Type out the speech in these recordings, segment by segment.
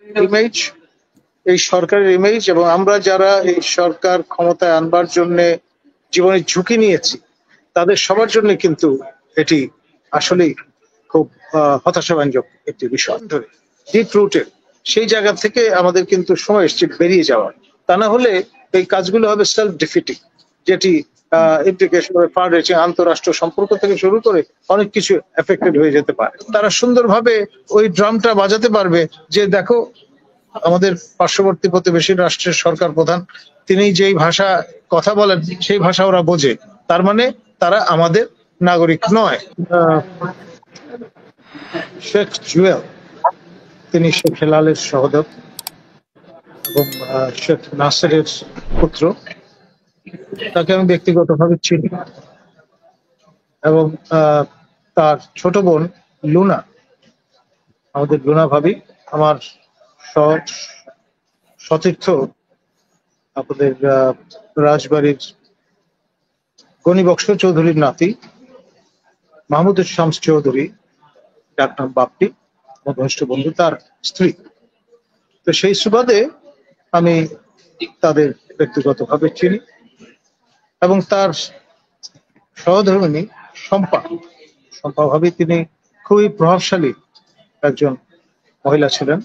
Image, এই সরকারের image এবং আমরা যারা এই সরকার ক্ষমতায় আনবার জন্য জীবনের ঝুঁকি নিয়েছি তাদের সবার জন্য কিন্তু এটি আসলেই খুব হতাশাব্যঞ্জক একটি বিষয়। ধরে ডিপ রুটের সেই জায়গা থেকে আমাদের কিন্তু সময় এসছে বেরিয়ে যাওয়ার, তা না হলে এই কাজগুলো হবে সেলফ ডিফিটিং, যেটি ইমপ্লিকেশন ফার রিচিং আন্তঃরাষ্ট্র সম্পর্ক থেকে শুরু করে অনেক কিছু এফেক্টেড হয়ে যেতে পারে। তারা সুন্দরভাবে ওই ড্রামটা বাজাতে পারবে যে দেখো আমাদের পার্শ্ববর্তী প্রতিবেশী রাষ্ট্রের সরকার প্রধান তিনি যেই ভাষা কথা বলেন সেই ভাষা ওরা বোঝে, তার মানে তারা আমাদের নাগরিক নয়। শেখ জুয়েল তিনি শেখ হেলালের সহোদর এবং শেখ নাসেরের পুত্র। তাকে আমি ব্যক্তিগতভাবে চিনি এবং তার ছোট বোন লুনা, আমাদের লুনা ভাবি আমার সতীর্থ আপনাদের রাজবাড়ির গণিবক্স চৌধুরীর নাতি মাহমুদুল শামস চৌধুরী, যার নাম বাপ্পি, আমার ঘনিষ্ঠ বন্ধু, তার স্ত্রী। তো সেই সুবাদে আমি তাদের ব্যক্তিগতভাবে চিনি এবং তার সহধর্মিণী শম্পা ভাবি তিনি খুবই প্রভাবশালী একজন মহিলা ছিলেন।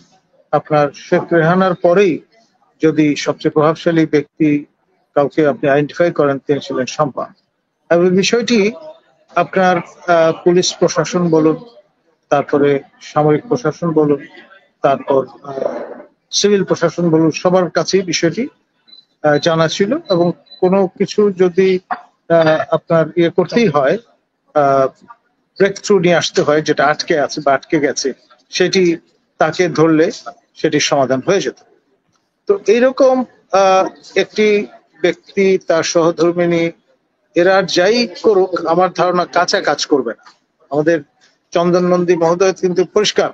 আপনার শেখ রেহানার পরেই যদি সবচেয়ে প্রভাবশালী ব্যক্তি কাউকে আপনি আইডেন্টিফাই করেন তিনি ছিলেন শম্পা। এবং বিষয়টি আপনার পুলিশ প্রশাসন বলুন, তারপরে সামরিক প্রশাসন বলুন, তারপর সিভিল প্রশাসন বলুন, সবার কাছেই বিষয়টি জানা ছিল এবং কোনো কিছু যদি আপনার করতেই হয়, ব্রেক থ্রু নিয়ে আসতে হয়, যেটা আটকে আছে বা আটকে গেছে, সেটি তাকে ধরলে সেটির সমাধান হয়ে যেত। তো এইরকম একটি ব্যক্তি, তার সহধর্মিণী, এরা যাই করুক আমার ধারণা কাঁচা কাজ করবে না। আমাদের চন্দন নন্দী মহোদয় কিন্তু পরিষ্কার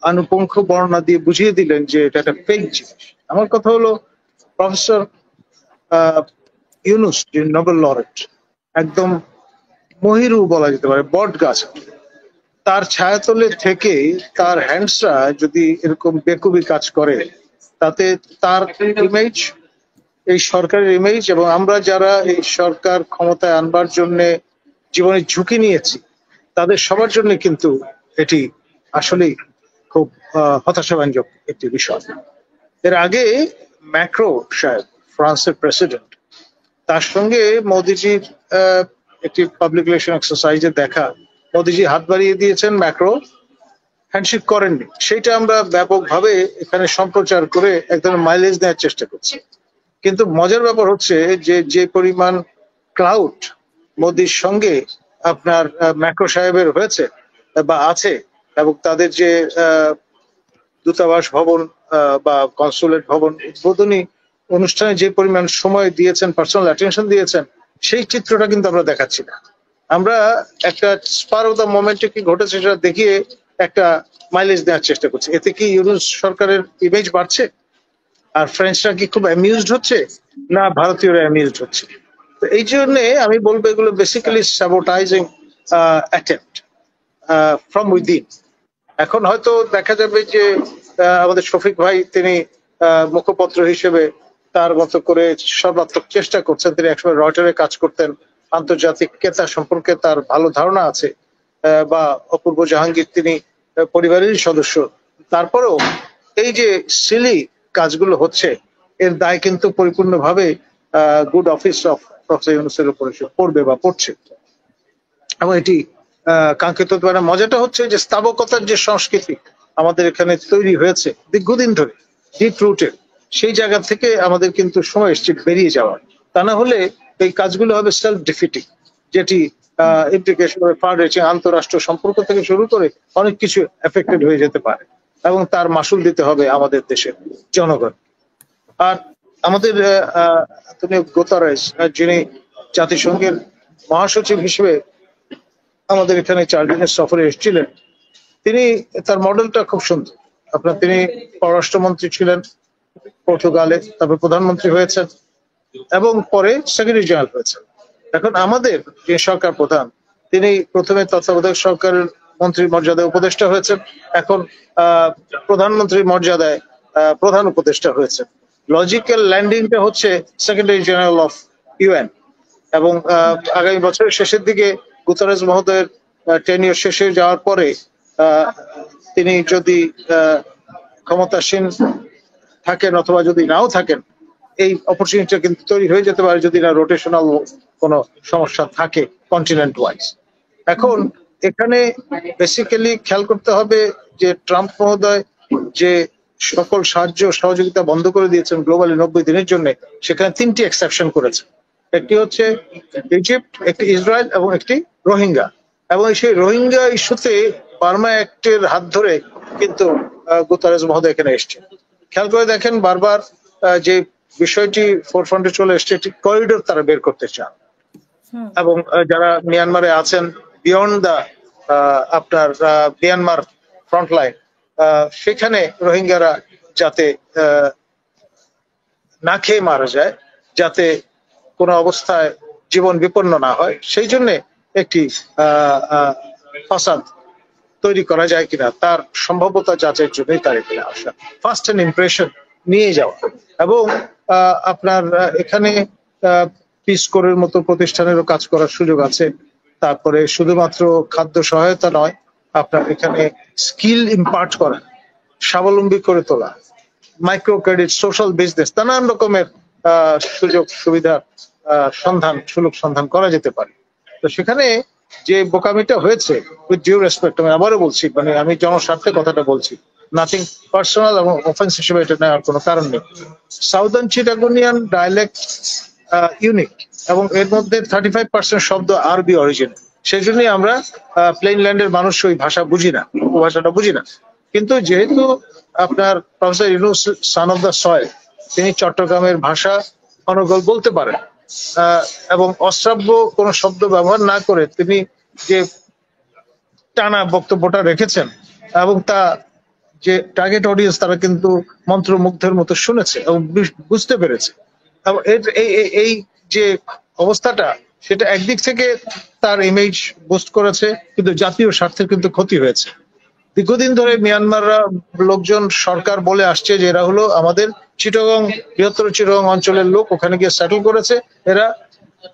আনুপঙ্খ বর্ণনা দিয়ে বুঝিয়ে দিলেন যে এটা একটা ফেক জিনিস। আমার কথা হলো প্রফেসর ইউনুস, যে নোবেল লরেট, একদম মহিরু বলা যেতে পারে, বট গাছ, তার ছায়াতলে থেকে তার হ্যান্ডসরা যদি এরকম বেকুবি কাজ করে তাতে তার ইমেজ, এই সরকারের ইমেজ এবং আমরা যারা এই সরকার ক্ষমতায় আনবার জন্য জীবনের ঝুঁকি নিয়েছি তাদের সবার জন্য কিন্তু এটি আসলেই খুব হতাশাব্যঞ্জক একটি বিষয়। এর আগে ম্যাক্রো সাহেব, ফ্রান্সের প্রেসিডেন্ট, তার সঙ্গে মোদিজির একটি পাবলিক রিলেশন এক্সারসাইজে দেখা, মোদিজি হাত বাড়িয়ে দিয়েছেন, ম্যাক্রো হ্যান্ডশেক করেননি। সেইটা আমরা ব্যাপকভাবে এখানে সম্প্রচার করে এক ধরনের মাইলেজ নেওয়ার চেষ্টা করছি। কিন্তু মজার ব্যাপার হচ্ছে যে পরিমাণ ক্লাউড মোদির সঙ্গে আপনার ম্যাক্রো সাহেবের হয়েছে বা আছে, এবং তাদের যে দূতাবাস ভবন বা কনসুলেট ভবন উদ্বোধনী অনুষ্ঠানে যে পরিমাণ সময় দিয়েছেন, পার্সোনাল অ্যাটেনশন দিয়েছেন, সেই চিত্রটা কিন্তু আমরা দেখাচ্ছি না। আমরা একটা স্পার অফ দ্য মোমেন্টে কি ঘটেছে সেটা দেখিয়ে একটা মাইলেজ দেওয়ার চেষ্টা করছি। এতে কি ইউনুস সরকারের ইমেজ বাড়ছে? আর ফ্রেঞ্চরা কি খুব অ্যামিউজড হচ্ছে, না ভারতীয়রা অ্যামিউজড হচ্ছে? তো এই জন্যে আমি বলবো এগুলো বেসিক্যালি স্যাবোটাইজিং অ্যাটেম্পট ফ্রম উইদিন। এখন হয়তো দেখা যাবে যে আমাদের শফিক ভাই তিনি মুখপত্র হিসেবে তার মতো করে সর্বাত্মক চেষ্টা করছেন। তিনি একসময় রয়টারে কাজ করতেন, আন্তর্জাতিক ক্রেতা সম্পর্কে তার ভালো ধারণা আছে, বা অপূর্ব জাহাঙ্গীর তিনি পরিবারেরই সদস্য। তারপরেও এই যে সিলি কাজগুলো হচ্ছে এর দায় কিন্তু পরিপূর্ণভাবে গুড অফিস অফ প্রফেসর ইউনূসের উপরে পড়বে বা পড়ছে, এবং এটি কাঙ্ক্ষিত। মজাটা হচ্ছে যে স্থাবকতার যে সংস্কৃতি আমাদের এখানে তৈরি হয়েছে দীর্ঘদিন ধরে, ডিপ রুটের, সেই জায়গা থেকে আমাদের কিন্তু সময় এসছে বেরিয়ে যাওয়ার, তা না হলে এই কাজগুলো হবে সেলফ ডিফিটিং, যেটি ইমপ্লিকেশন ফার রিচিং আন্তঃরাষ্ট্র সম্পর্ক থেকে শুরু করে অনেক কিছু এফেক্টেড হয়ে যেতে পারে, এবং তার মাসুল দিতে হবে আমাদের দেশের জনগণ। আর আমাদের অ্যান্টোনিও গুতেরেস, যিনি জাতিসংঘের মহাসচিব হিসেবে আমাদের এখানে 4 দিনের সফরে এসেছিলেন, তিনি, তার মডেলটা খুব সুন্দর। তিনি পররাষ্ট্রমন্ত্রী ছিলেন পর্তুগালে, তারপর প্রধানমন্ত্রী হয়েছেন এবং পরে সেক্রেটারি জেনারেল হয়েছেন। এখন আমাদের যে সরকার প্রধান তিনি প্রথমে তত্ত্বাবধায়ক সরকারের মন্ত্রীর মর্যাদায় উপদেষ্টা হয়েছেন, এখন প্রধানমন্ত্রীর মর্যাদায় প্রধান উপদেষ্টা হয়েছে। লজিক্যাল ল্যান্ডিংটা হচ্ছে সেক্রেটারি জেনারেল অফ ইউএন, এবং আগামী বছরের শেষের দিকে গুতেরেস মহোদয়ের টেনিয়র শেষ হয়ে যাওয়ার পরে তিনি যদি ক্ষমতাসীন থাকেন অথবা যদি নাও থাকেন, এই অপরচুনিটিটা কিন্তু তৈরি হয়ে যেতে পারে যদি না রোটেশনাল কোনো সমস্যা থাকে কন্টিনেন্ট ওয়াইজ। এখন এখানে বেসিক্যালি খেয়াল করতে হবে যে ট্রাম্প মহোদয় যে সকল সাহায্য সহযোগিতা বন্ধ করে দিয়েছেন গ্লোবালি 90 দিনের জন্য, সেখানে 3টি এক্সেপশন করেছে। একটি হচ্ছে ইজিপ্ট, একটি ইসরায়েল এবং একটি রোহিঙ্গা। এবং সেই রোহিঙ্গা ইস্যুতে বার্মা অ্যাক্টের হাত ধরে কিন্তু গুতেরেস মহোদয় এখানে এসছে। খেয়াল করে দেখেন বারবার যে বিষয়টি ফোরফ্রন্টে চলে এসছে, একটি করিডোর তারা বের করতে চান, এবং যারা মিয়ানমারে আছেন বিয়ন্ড দা আপনার মিয়ানমার ফ্রন্ট লাইন, সেখানে রোহিঙ্গারা যাতে না খেয়ে মারা যায়, যাতে কোনো অবস্থায় জীবন বিপন্ন না হয়, সেই জন্য একটি ফাসাদ তৈরি করা যায় কিনা তার সম্ভাব্যতা যাচাইয়ের জন্যই তার এখানে আসা, ফার্স্ট হ্যান্ড ইমপ্রেশন নিয়ে যাওয়া। এবং আপনার এখানে পিস কোরের মতো প্রতিষ্ঠানেরও কাজ করার সুযোগ আছে। তারপরে শুধুমাত্র খাদ্য সহায়তা নয়, আপনার এখানে স্কিল ইম্পার্ট করা, স্বাবলম্বী করে তোলা, মাইক্রো ক্রেডিট, সোশ্যাল বিজনেস, নানান রকমের সুযোগ সুবিধার সন্ধান করা যেতে পারে। তো সেখানে যে বোকামিটা হয়েছে, উইথ ডিউ রেসপেক্ট, আমি আবারও বলছি, মানে আমি জনস্বার্থে কথাটা বলছি, নাথিং পার্সোনাল এবং অফেন্স হিসেবে এটা নেওয়ার কোনো কারণ নেই। সাউদার্ন চিটাগোনিয়ান ডায়ালেক্ট ইউনিক, এবং এর মধ্যে 35% শব্দ আরবি অরিজিন। সেই জন্যই আমরা প্লেন ল্যান্ডের মানুষ ওই ভাষা বুঝি না, উপভাষাটা বুঝি না। কিন্তু যেহেতু আপনার professor Yunus son of the soil, তিনি চট্টগ্রামের ভাষা অনর্গল বলতে পারেন, এবং অশ্রাব্য কোনো শব্দ ব্যবহার না করে তিনি যে টানা বক্তব্যটা রেখেছেন, এবং তা যে টার্গেট অডিয়েন্স তারা কিন্তু মন্ত্রমুগ্ধের মতো শুনেছে এবং বুঝতে পেরেছে। এবং এই যে অবস্থাটা, সেটা একদিক থেকে তার ইমেজ বুস্ট করেছে, কিন্তু জাতীয় স্বার্থের কিন্তু ক্ষতি হয়েছে। দীর্ঘদিন ধরে মিয়ানমাররা লোকজন, সরকার বলে আসছে যে এরা হলো আমাদের চিটাগং, বৃহত্তর চিটাগং অঞ্চলের লোক, ওখানে গিয়ে সেটেল করেছে, এরা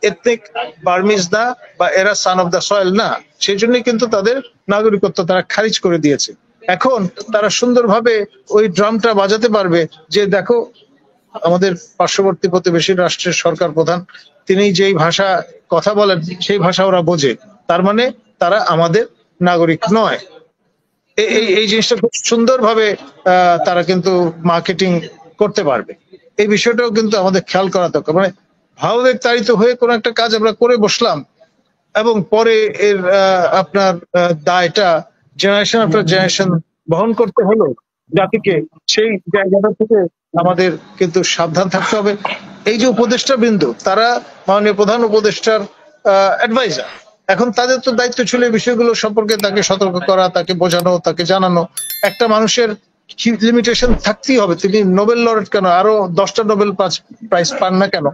এথনিক বার্মিজ না, বা এরা সান অফ দ্য সয়েল না। সেই জন্যই কিন্তু তাদের নাগরিকত্ব তারা খারিজ করে দিয়েছে। এখন তারা সুন্দরভাবে ওই ড্রামটা বাজাতে পারবে যে দেখো, আমাদের পার্শ্ববর্তী প্রতিবেশী রাষ্ট্রের সরকার প্রধান তিনি যেই ভাষা কথা বলেন সেই ভাষা ওরা বোঝে, তার মানে তারা আমাদের নাগরিক নয়। এই জিনিসটা খুব সুন্দরভাবে তারা কিন্তু মার্কেটিং করতে পারবে। এই বিষয়টাও কিন্তু আমাদের খেয়াল করা দরকার। মানে ভাবাবেগ তাড়িত হয়ে কোনো একটা কাজ আমরা করে বসলাম, এবং পরে এর আপনার দায়টা জেনারেশন আফটার জেনারেশন বহন করতে হলো জাতিকে। সেই জায়গাটা থেকে আমাদের কিন্তু সাবধান থাকতে হবে। এই যে উপদেষ্টা বিন্দু, তারা মাননীয় প্রধান উপদেষ্টার অ্যাডভাইজার, এখন তাদের তো দায়িত্ব ছিল এই বিষয়গুলো সম্পর্কে তাকে সতর্ক করা, তাকে বোঝানো, তাকে জানানো। একটা মানুষের লিমিটেশন থাকতেই হবে, তিনি নোবেল লরেট কেন, আরো 10টা নোবেল প্রাইজ পান না কেন,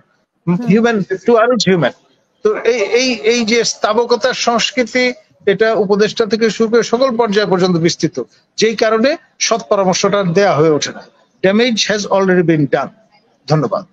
হিউম্যান টু আরো হিউম্যান। তো এই যে স্থাবকতার সংস্কৃতি, এটা উপদেষ্টা থেকে শুরু করে সকল পর্যায় পর্যন্ত বিস্তৃত, যেই কারণে সৎ পরামর্শটা দেয়া হয়ে ওঠে না। ড্যামেজ হ্যাজ অলরেডি বিন ডান। ধন্যবাদ।